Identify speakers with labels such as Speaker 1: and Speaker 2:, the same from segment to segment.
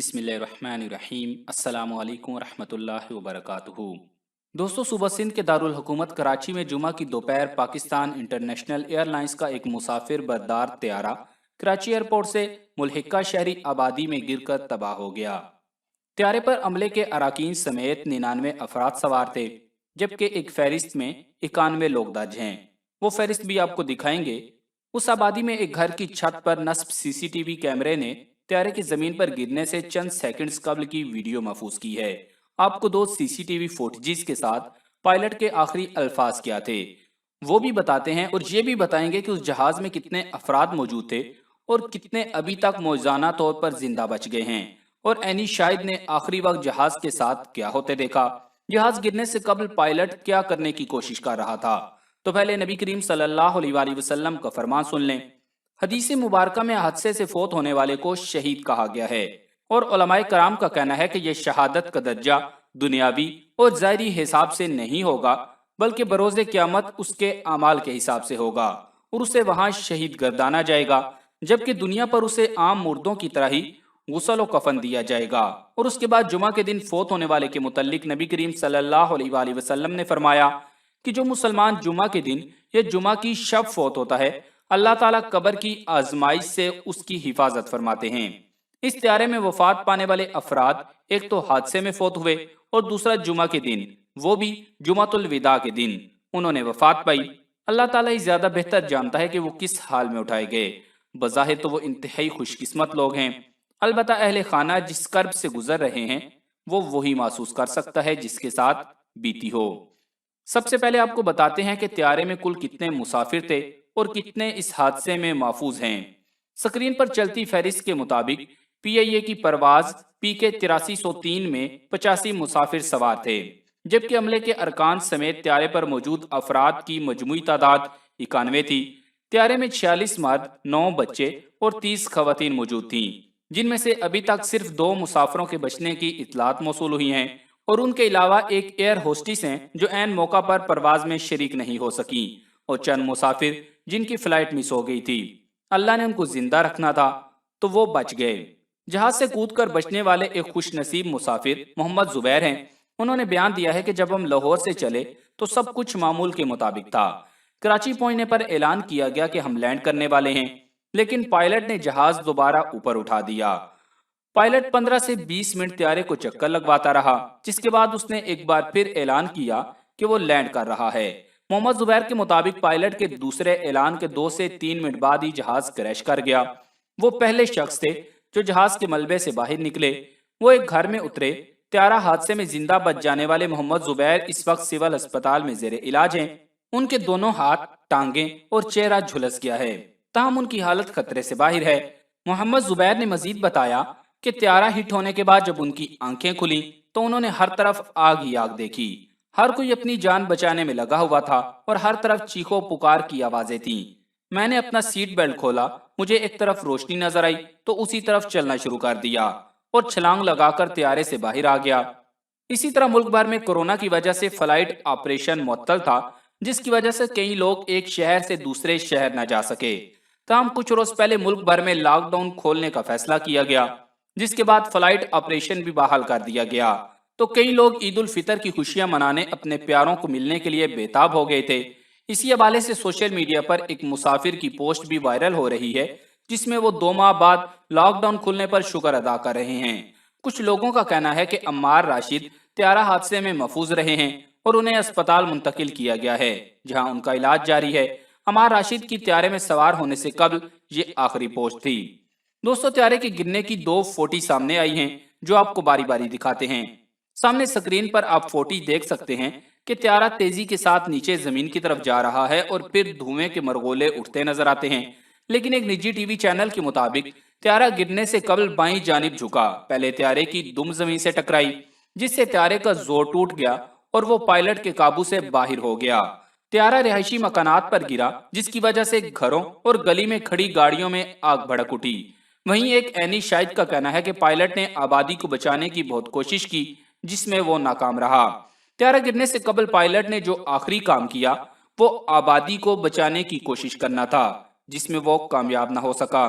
Speaker 1: بسم اللہ الرحمن الرحیم۔ السلام علیکم ورحمۃ اللہ وبرکاتہ۔ دوستو، صوبہ سندھ کے دارالحکومت کراچی میں جمعہ کی دوپہر پاکستان انٹرنیشنل ایئر لائنز کا ایک مسافر بردار طیارہ کراچی ایئرپورٹ سے ملحقہ شہری آبادی میں گر کر تباہ ہو گیا۔ طیارے پر عملے کے اراکین سمیت 99 افراد سوار تھے، جبکہ ایک فہرست میں 91 لوگ درج ہیں۔ وہ فہرست بھی آپ کو دکھائیں گے۔ اس آبادی میں ایک گھر کی چھت پر نصب سی سی ٹی وی کیمرے نے طیارے کی زمین پر گرنے سے چند سیکنڈز قبل کی ویڈیو محفوظ کی ہے۔ آپ کو دو سی سی ٹی وی فوٹیجز کے ساتھ پائلٹ کے آخری الفاظ کیا تھے وہ بھی بتاتے ہیں، اور یہ بھی بتائیں گے کہ اس جہاز میں کتنے افراد موجود تھے اور کتنے ابھی تک موجزانہ طور پر زندہ بچ گئے ہیں، اور اینی شاہد نے آخری وقت جہاز کے ساتھ کیا ہوتے دیکھا۔ جہاز گرنے سے قبل پائلٹ کیا کرنے کی کوشش کر رہا تھا؟ تو پہلے نبی کریم صلی اللہ علیہ وآلہ وسلم کا فرمان سن لیں۔ حدیث مبارکہ میں حادثے سے فوت ہونے والے کو شہید کہا گیا ہے، اور علماء کرام کا کہنا ہے کہ یہ شہادت کا درجہ دنیاوی اور ظاہری حساب سے نہیں ہوگا، بلکہ بروز قیامت اس کے اعمال کے حساب سے ہوگا، اور اسے وہاں شہید گردانا جائے گا، جبکہ دنیا پر اسے عام مردوں کی طرح ہی غسل و کفن دیا جائے گا۔ اور اس کے بعد جمعہ کے دن فوت ہونے والے کے متعلق نبی کریم صلی اللہ علیہ وآلہ وسلم نے فرمایا کہ جو مسلمان جمعہ کے دن یا جمعہ کی شب فوت ہوتا ہے، اللہ تعالیٰ قبر کی آزمائش سے اس کی حفاظت فرماتے ہیں۔ اس طیارے میں وفات پانے والے افراد ایک تو حادثے میں فوت ہوئے، اور دوسرا جمعہ کے دن، وہ بھی جمعۃ الوداع کے دن انہوں نے وفات پائی۔ اللہ تعالیٰ ہی زیادہ بہتر جانتا ہے کہ وہ کس حال میں اٹھائے گئے۔ بظاہر تو وہ انتہائی خوش قسمت لوگ ہیں، البتہ اہل خانہ جس کرب سے گزر رہے ہیں وہ وہی محسوس کر سکتا ہے جس کے ساتھ بیتی ہو۔ سب سے پہلے آپ کو بتاتے ہیں کہ طیارے میں کل کتنے مسافر تھے اور کتنے اس حادثے میں محفوظ ہیں۔ سکرین پر چلتی فہرست کے مطابق پی آئی اے کی پرواز پی کے 8303 میں 85 مسافر سوار تھے، جبکہ عملے کے ارکان سمیت طیارے پر موجود افراد کی مجموعی تعداد 91 تھی۔ طیارے میں 46 مرد، 9 بچے اور 30 خواتین موجود تھیں، جن میں سے ابھی تک صرف 2 مسافروں کے بچنے کی اطلاعات موصول ہوئی ہیں، اور ان کے علاوہ ایک ایئر ہوسٹس ہیں جو عین موقع پر پرواز میں شریک نہیں ہو سکیں، اور چند مسافر جن کی فلائٹ مس ہو گئی تھی۔ اللہ نے ان کو زندہ رکھنا تھا تو وہ بچ گئے۔ جہاز سے کود کر بچنے والے ایک خوش نصیب مسافر محمد زبیر ہیں۔ انہوں نے بیان دیا ہے کہ جب ہم لاہور سے چلے تو سب کچھ معمول کے مطابق تھا۔ کراچی پہنچنے پر اعلان کیا گیا کہ ہم لینڈ کرنے والے ہیں، لیکن پائلٹ نے جہاز دوبارہ اوپر اٹھا دیا۔ پائلٹ 15 سے 20 منٹ طیارے کو چکر لگواتا رہا، جس کے بعد اس نے ایک بار پھر اعلان کیا کہ وہ لینڈ کر رہا ہے۔ محمد زبیر کے مطابق پائلٹ کے دوسرے اعلان کے 2 سے 3 منٹ بعد ہی جہاز کریش کر گیا۔ وہ پہلے شخص تھے جو جہاز کے ملبے سے باہر نکلے۔ وہ ایک گھر میں اترے۔ طیارہ حادثے میں زندہ بچ جانے والے محمد زبیر اس وقت سول اسپتال میں زیر علاج ہیں۔ ان کے دونوں ہاتھ، ٹانگیں اور چہرہ جھلس گیا ہے، تاہم ان کی حالت خطرے سے باہر ہے۔ محمد زبیر نے مزید بتایا کہ طیارہ ہٹ ہونے کے بعد جب ان کی آنکھیں کھلیں تو انہوں نے ہر طرف آگ ہی آگ دیکھی۔ ہر کوئی اپنی جان بچانے میں لگا ہوا تھا، اور ہر طرف چیخو پکار کی آوازیں تھیں۔ میں نے اپنا سیٹ بیلٹ کھولا، مجھے ایک طرف روشنی نظر آئی تو اسی طرف چلنا شروع کر دیا، اور چھلانگ لگا کر طیارے سے باہر آ گیا۔ اسی طرح ملک بھر میں کورونا کی وجہ سے فلائٹ آپریشن معطل تھا، جس کی وجہ سے کئی لوگ ایک شہر سے دوسرے شہر نہ جا سکے۔ تاہم کچھ روز پہلے ملک بھر میں لاک ڈاؤن کھولنے کا فیصلہ کیا گیا، جس کے بعد فلائٹ آپریشن بھی بحال کر دیا گیا۔ تو کئی لوگ عید الفطر کی خوشیاں منانے اپنے پیاروں کو ملنے کے لیے بےتاب ہو گئے تھے۔ اسی حوالے سے سوشل میڈیا پر ایک مسافر کی پوسٹ بھی وائرل ہو رہی ہے، جس میں وہ 2 ماہ بعد لاک ڈاؤن کھلنے پر شکر ادا کر رہے ہیں۔ کچھ لوگوں کا کہنا ہے کہ عمار راشد طیارہ حادثے میں محفوظ رہے ہیں اور انہیں اسپتال منتقل کیا گیا ہے، جہاں ان کا علاج جاری ہے۔ عمار راشد کی طیارے میں سوار ہونے سے قبل یہ آخری پوسٹ تھی۔ دوستو، طیارے کے گرنے کی 2 فوٹی سامنے آئی ہیں، جو آپ کو باری باری دکھاتے ہیں۔ سامنے سکرین پر آپ فوٹی دیکھ سکتے ہیں کہ طیارہ تیزی کے ساتھ نیچے زمین کی طرف جا رہا ہے، اور پھر دھوئیں کے مرغولے اٹھتے نظر آتے ہیں۔ لیکن ایک نجی ٹی وی چینل کے مطابق طیارہ گرنے سے قبل بائیں جانب جھکا۔ پہلے طیارے کی دم زمین سے ٹکرائی، جس سے طیارے کا زور ٹوٹ گیا اور وہ پائلٹ کے قابو سے باہر ہو گیا۔ طیارہ رہائشی مکانات پر گرا، جس کی وجہ سے گھروں اور گلی میں کھڑی گاڑیوں میں آگ بھڑک اٹھی۔ وہیں ایک اینی شاہد کا کہنا ہے کہ پائلٹ نے آبادی کو بچانے کی بہت کوشش کی، جس میں وہ ناکام رہا۔ طیارہ گرنے سے قبل پائلٹ نے جو آخری کام کیا وہ آبادی کو بچانے کی کوشش کرنا تھا، جس میں وہ کامیاب نہ ہو سکا۔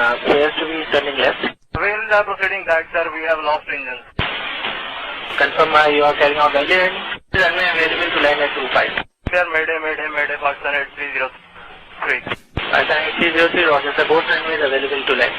Speaker 2: appears to be turning left. We are proceeding that sir, we have lost engines. Confirm you are carrying out the engine. Runway available to land at 25. Sir, Mayday, Pakistan 8303. Pakistan 8303, roger sir, both runways available to land.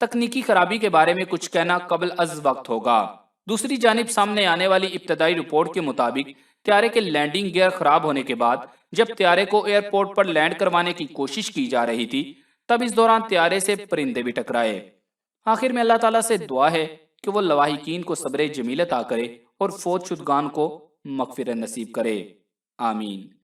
Speaker 1: تکنیکی خرابی کے بارے میں کچھ کہنا قبل از وقت ہوگا۔ دوسری جانب سامنے آنے والی ابتدائی رپورٹ کے مطابق طیارے کے لینڈنگ گیئر خراب ہونے کے بعد جب طیارے کو ایئرپورٹ پر لینڈ کروانے کی کوشش کی جا رہی تھی تب اس دوران طیارے سے پرندے بھی ٹکرائے۔ آخر میں اللہ تعالیٰ سے دعا ہے کہ وہ لواحقین کو صبر جمیل عطا کرے اور فوت شدگان کو مغفرت نصیب کرے، آمین۔